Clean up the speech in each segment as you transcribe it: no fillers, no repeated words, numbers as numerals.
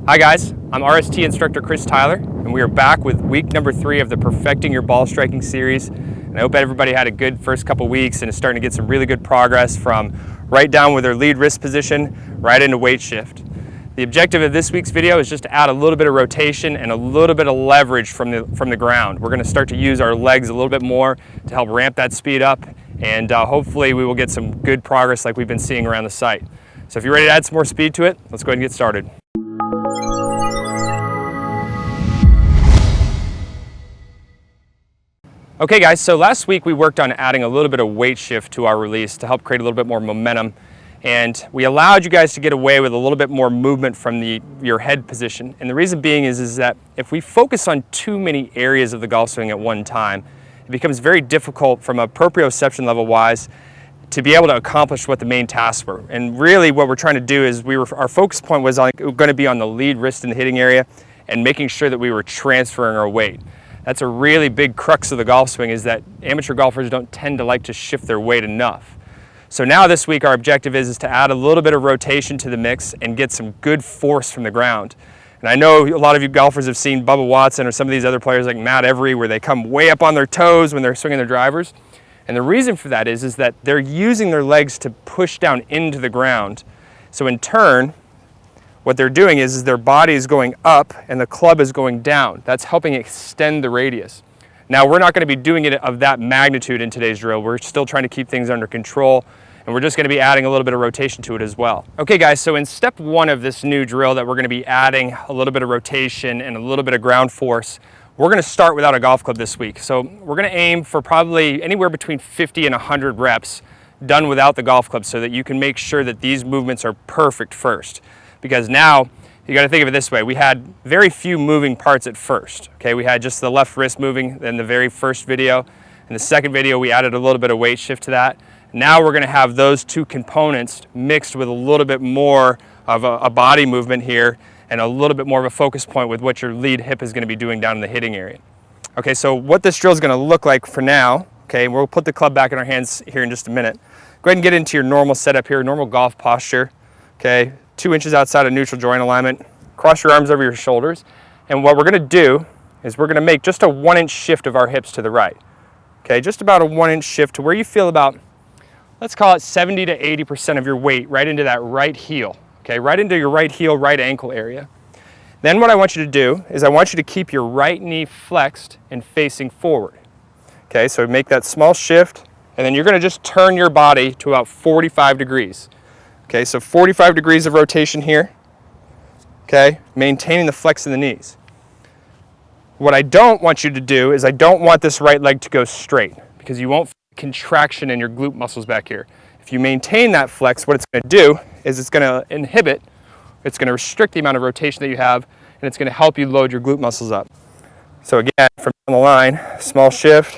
Hi guys, I'm RST instructor Chris Tyler, and we are back with week number 3 of the Perfecting Your Ball Striking series. And I hope everybody had a good first couple weeks and is starting to get some really good progress from right down with their lead wrist position right into weight shift. The objective of this week's video is just to add a little bit of rotation and a little bit of leverage from the ground. We're going to start to use our legs a little bit more to help ramp that speed up, and hopefully we will get some good progress like we've been seeing around the site. So if you're ready to add some more speed to it, let's go ahead and get started. Okay guys, so last week we worked on adding a little bit of weight shift to our release to help create a little bit more momentum, and we allowed you guys to get away with a little bit more movement from your head position. And the reason being is that if we focus on too many areas of the golf swing at one time, it becomes very difficult from a proprioception level wise to be able to accomplish what the main tasks were. And really what we're trying to do is our focus point was going to be on the lead wrist and the hitting area and making sure that we were transferring our weight. That's a really big crux of the golf swing, is that amateur golfers don't tend to like to shift their weight enough. So now this week our objective is to add a little bit of rotation to the mix and get some good force from the ground. And I know a lot of you golfers have seen Bubba Watson or some of these other players like Matt Every, where they come way up on their toes when they're swinging their drivers. And the reason for that is that they're using their legs to push down into the ground. So in turn, what they're doing is their body is going up and the club is going down. That's helping extend the radius. Now, we're not going to be doing it of that magnitude in today's drill. We're still trying to keep things under control, and we're just going to be adding a little bit of rotation to it as well. Okay guys, so in step 1 of this new drill that we're going to be adding a little bit of rotation and a little bit of ground force, we're going to start without a golf club this week. So we're going to aim for probably anywhere between 50 and 100 reps done without the golf club, so that you can make sure that these movements are perfect first. Because now, you got to think of it this way, we had very few moving parts at first. Okay, we had just the left wrist moving in the very first video. In the second video, we added a little bit of weight shift to that. Now we're going to have those two components mixed with a little bit more of a body movement here and a little bit more of a focus point with what your lead hip is going to be doing down in the hitting area. Okay, so what this drill is going to look like for now, okay, we'll put the club back in our hands here in just a minute. Go ahead and get into your normal setup here, normal golf posture, okay? 2 inches outside of neutral joint alignment. Cross your arms over your shoulders. And what we're going to do is we're going to make just a 1-inch shift of our hips to the right. Okay, just about a 1-inch shift to where you feel about, let's call it 70 to 80% of your weight right into that right heel. Okay, right into your right heel, right ankle area. Then what I want you to do is I want you to keep your right knee flexed and facing forward. Okay, so make that small shift, and then you're going to just turn your body to about 45 degrees. Okay, so 45 degrees of rotation here, okay, maintaining the flex in the knees. What I don't want you to do is I don't want this right leg to go straight, because you won't feel contraction in your glute muscles back here. If you maintain that flex, what it's going to do is it's going to inhibit, it's going to restrict the amount of rotation that you have, and it's going to help you load your glute muscles up. So again, from down the line, small shift,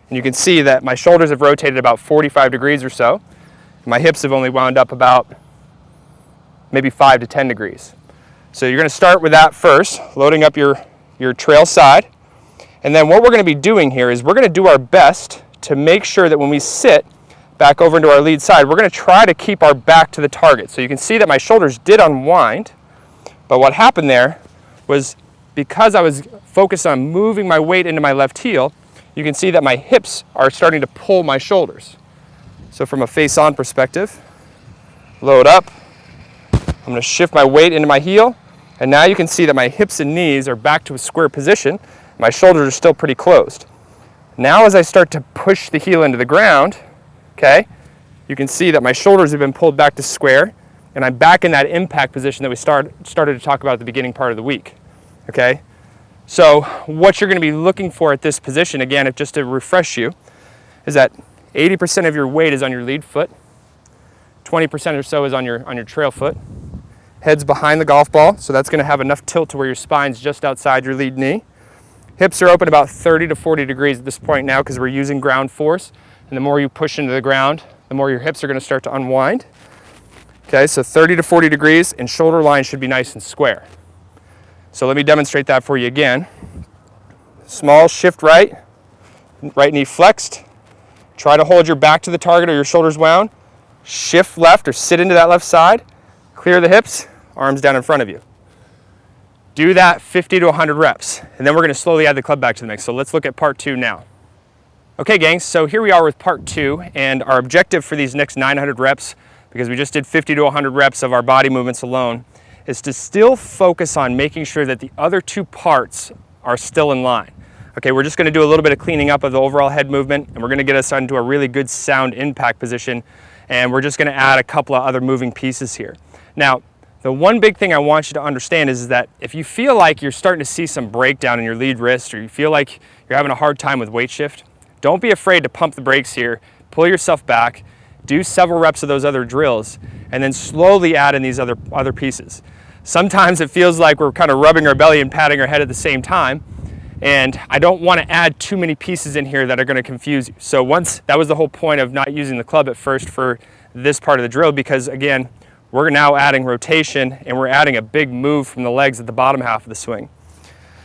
and you can see that my shoulders have rotated about 45 degrees or so. My hips have only wound up about maybe 5 to 10 degrees. So you're going to start with that first, loading up your trail side. And then what we're going to be doing here is we're going to do our best to make sure that when we sit back over into our lead side, we're going to try to keep our back to the target. So you can see that my shoulders did unwind, but what happened there was because I was focused on moving my weight into my left heel, you can see that my hips are starting to pull my shoulders. So from a face-on perspective, load up, I'm going to shift my weight into my heel, and now you can see that my hips and knees are back to a square position. My shoulders are still pretty closed. Now as I start to push the heel into the ground, okay, you can see that my shoulders have been pulled back to square, and I'm back in that impact position that we started to talk about at the beginning part of the week, okay? So what you're going to be looking for at this position, again, just to refresh you, is that 80% of your weight is on your lead foot, 20% or so is on your trail foot. Head's behind the golf ball, so that's going to have enough tilt to where your spine's just outside your lead knee. Hips are open about 30 to 40 degrees at this point now because we're using ground force, and the more you push into the ground, the more your hips are going to start to unwind. Okay, so 30 to 40 degrees, and shoulder line should be nice and square. So let me demonstrate that for you again. Small shift right knee flexed. Try to hold your back to the target or your shoulders wound. Shift left or sit into that left side. Clear the hips, arms down in front of you. Do that 50 to 100 reps, and then we're gonna slowly add the club back to the mix. So let's look at part 2 now. Okay, gang, so here we are with part 2, and our objective for these next 900 reps, because we just did 50 to 100 reps of our body movements alone, is to still focus on making sure that the other 2 parts are still in line. Okay, we're just gonna do a little bit of cleaning up of the overall head movement, and we're gonna get us into a really good sound impact position, and we're just gonna add a couple of other moving pieces here. Now, the one big thing I want you to understand is that if you feel like you're starting to see some breakdown in your lead wrist, or you feel like you're having a hard time with weight shift, don't be afraid to pump the brakes here, pull yourself back, do several reps of those other drills, and then slowly add in these other pieces. Sometimes it feels like we're kind of rubbing our belly and patting our head at the same time, and I don't want to add too many pieces in here that are going to confuse you. So that was the whole point of not using the club at first for this part of the drill, because again, we're now adding rotation and we're adding a big move from the legs at the bottom half of the swing.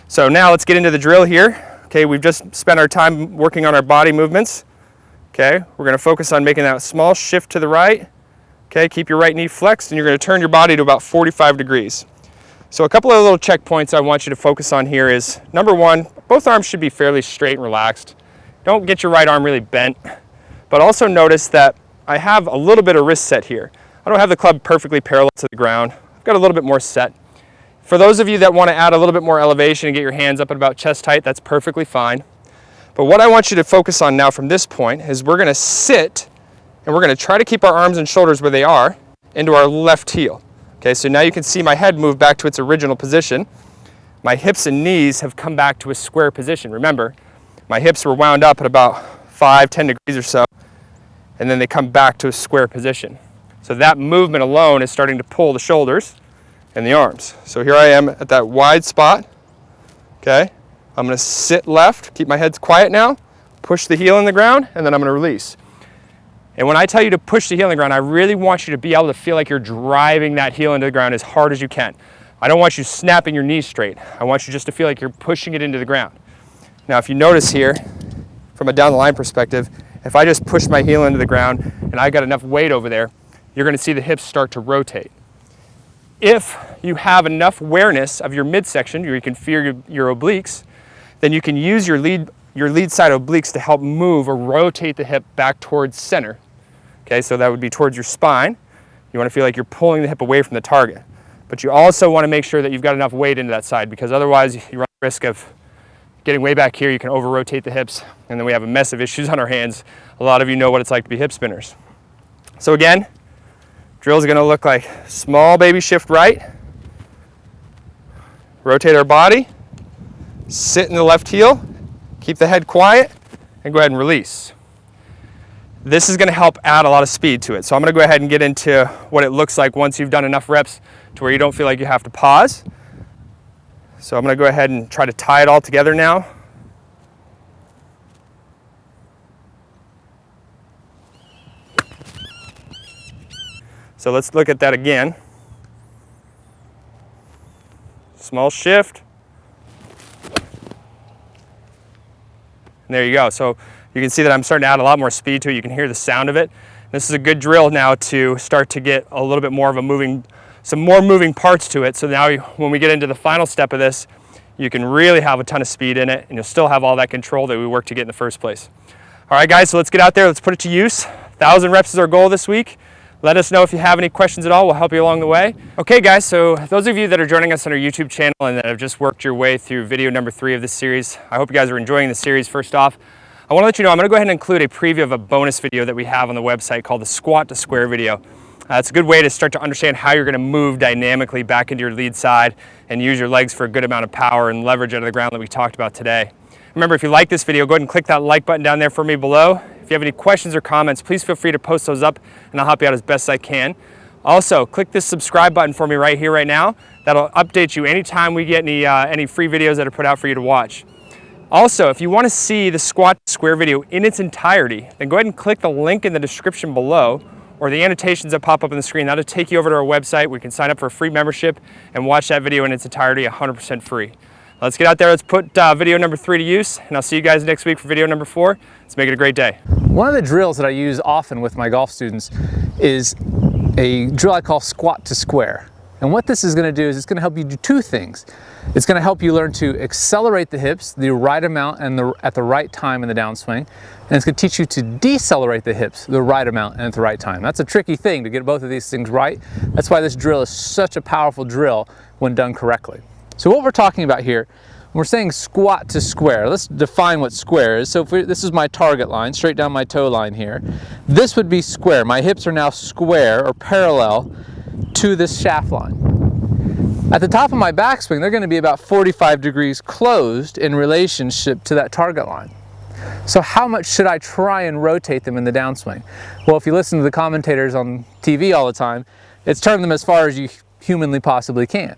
So now let's get into the drill here. Okay, we've just spent our time working on our body movements. Okay, we're gonna focus on making that small shift to the right. Okay, keep your right knee flexed, and you're gonna turn your body to about 45 degrees. So a couple of little checkpoints I want you to focus on here is, number 1, both arms should be fairly straight and relaxed. Don't get your right arm really bent, but also notice that I have a little bit of wrist set here. I don't have the club perfectly parallel to the ground. I've got a little bit more set. For those of you that want to add a little bit more elevation and get your hands up at about chest height, that's perfectly fine. But what I want you to focus on now from this point is we're going to sit, and we're going to try to keep our arms and shoulders where they are into our left heel. Okay, so now you can see my head move back to its original position. My hips and knees have come back to a square position. Remember, my hips were wound up at about 5-10 degrees or so, and then they come back to a square position. So that movement alone is starting to pull the shoulders and the arms. So here I am at that wide spot. Okay, I'm gonna sit left, keep my head quiet now, push the heel in the ground, and then I'm gonna release. And when I tell you to push the heel in the ground, I really want you to be able to feel like you're driving that heel into the ground as hard as you can. I don't want you snapping your knees straight. I want you just to feel like you're pushing it into the ground. Now, if you notice here, from a down the line perspective, if I just push my heel into the ground and I got enough weight over there, you're going to see the hips start to rotate. If you have enough awareness of your midsection, you can feel your obliques, then you can use your lead side obliques to help move or rotate the hip back towards center. Okay, so that would be towards your spine. You want to feel like you're pulling the hip away from the target. But you also want to make sure that you've got enough weight into that side, because otherwise you run the risk of getting way back here. You can over-rotate the hips, and then we have a mess of issues on our hands. A lot of you know what it's like to be hip spinners. So again, drill is going to look like small baby shift right, rotate our body, sit in the left heel, keep the head quiet, and go ahead and release. This is going to help add a lot of speed to it. So I'm going to go ahead and get into what it looks like once you've done enough reps to where you don't feel like you have to pause. So I'm going to go ahead and try to tie it all together now. So let's look at that again. Small shift. And there you go. So you can see that I'm starting to add a lot more speed to it. You can hear the sound of it. This is a good drill now to start to get a little bit more of some more moving parts to it. So now when we get into the final step of this, you can really have a ton of speed in it, and you'll still have all that control that we worked to get in the first place. All right, guys, so let's get out there. Let's put it to use. 1,000 reps is our goal this week. Let us know if you have any questions at all. We'll help you along the way. Okay, guys, so those of you that are joining us on our YouTube channel and that have just worked your way through video number 3 of this series, I hope you guys are enjoying the series. First off, I want to let you know I'm going to go ahead and include a preview of a bonus video that we have on the website called the squat to square video. It's a good way to start to understand how you're going to move dynamically back into your lead side and use your legs for a good amount of power and leverage out of the ground that we talked about today. Remember, if you like this video, go ahead and click that like button down there for me below. If you have any questions or comments, please feel free to post those up and I'll help you out as best I can. Also, click this subscribe button for me right here, right now. That'll update you anytime we get any free videos that are put out for you to watch. Also, if you want to see the squat to square video in its entirety, then go ahead and click the link in the description below or the annotations that pop up on the screen. That'll take you over to our website. We can sign up for a free membership and watch that video in its entirety 100% free. Let's get out there, let's put video number 3 to use, and I'll see you guys next week for video number 4. Let's make it a great day. One of the drills that I use often with my golf students is a drill I call squat to square. And what this is going to do is it's going to help you do two things. It's going to help you learn to accelerate the hips the right amount and at the right time in the downswing. And it's going to teach you to decelerate the hips the right amount and at the right time. That's a tricky thing to get both of these things right. That's why this drill is such a powerful drill when done correctly. So what we're talking about here, we're saying squat to square. Let's define what square is. So this is my target line, straight down my toe line here. This would be square. My hips are now square or parallel to this shaft line. At the top of my backswing, they're going to be about 45 degrees closed in relationship to that target line. So how much should I try and rotate them in the downswing? Well, if you listen to the commentators on TV all the time, it's turn them as far as you humanly possibly can.